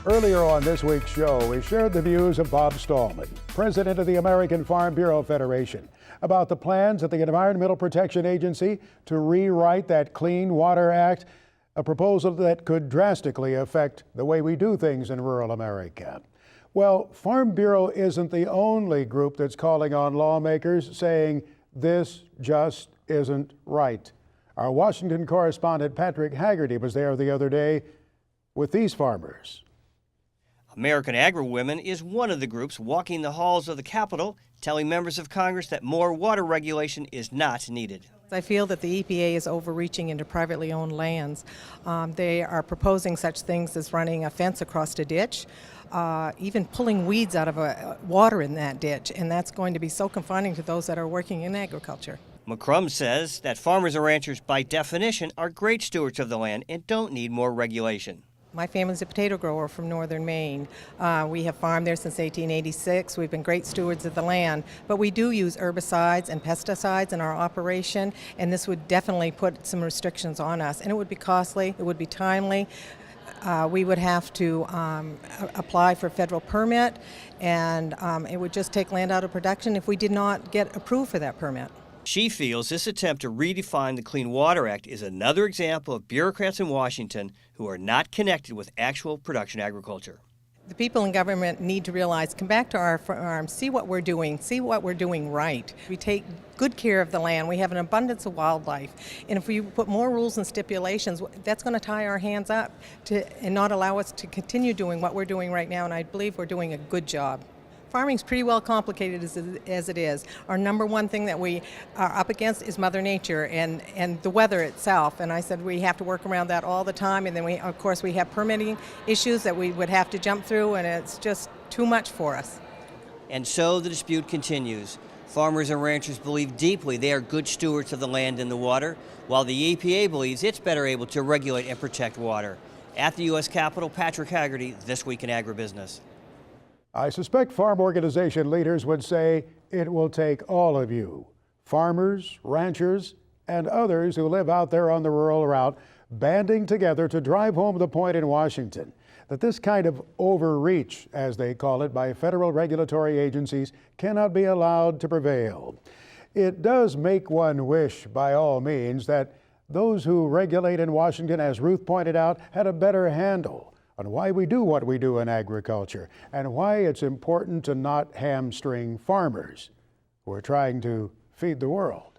Earlier on this week's show, we shared the views of Bob Stallman, president of the American Farm Bureau Federation, about the plans at the Environmental Protection Agency to rewrite that Clean Water Act, a proposal that could drastically affect the way we do things in rural America. Well, Farm Bureau isn't the only group that's calling on lawmakers saying this just isn't right. Our Washington correspondent Patrick Haggerty was there the other day with these farmers. American Agri-Women is one of the groups walking the halls of the Capitol, telling members of Congress that more water regulation is not needed. I feel that the EPA is overreaching into privately owned lands. They are proposing such things as running a fence across a ditch, even pulling weeds out of water in that ditch, and that's going to be so confining to those that are working in agriculture. McCrum says that farmers and ranchers, by definition, are great stewards of the land and don't need more regulation. My family's a potato grower from northern Maine. We have farmed there since 1886. We've been great stewards of the land, but we do use herbicides and pesticides in our operation, and this would definitely put some restrictions on us, and it would be costly, it would be timely. We would have to apply for a federal permit, and it would just take land out of production if we did not get approved for that permit. She feels this attempt to redefine the Clean Water Act is another example of bureaucrats in Washington who are not connected with actual production agriculture. The people in government need to realize, come back to our farms, see what we're doing right. We take good care of the land, we have an abundance of wildlife, and if we put more rules and stipulations, that's going to tie our hands up and not allow us to continue doing what we're doing right now, and I believe we're doing a good job. Farming's pretty well complicated as it is. Our number one thing that we are up against is Mother Nature and the weather itself. And I said we have to work around that all the time. And then we have permitting issues that we would have to jump through, and it's just too much for us. And so the dispute continues. Farmers and ranchers believe deeply they are good stewards of the land and the water, while the EPA believes it's better able to regulate and protect water. At the U.S. Capitol, Patrick Haggerty, This Week in Agribusiness. I suspect farm organization leaders would say it will take all of you, farmers, ranchers, and others who live out there on the rural route, banding together to drive home the point in Washington that this kind of overreach, as they call it, by federal regulatory agencies cannot be allowed to prevail. It does make one wish, by all means, that those who regulate in Washington, as Ruth pointed out, had a better handle on why we do what we do in agriculture and why it's important to not hamstring farmers who are trying to feed the world.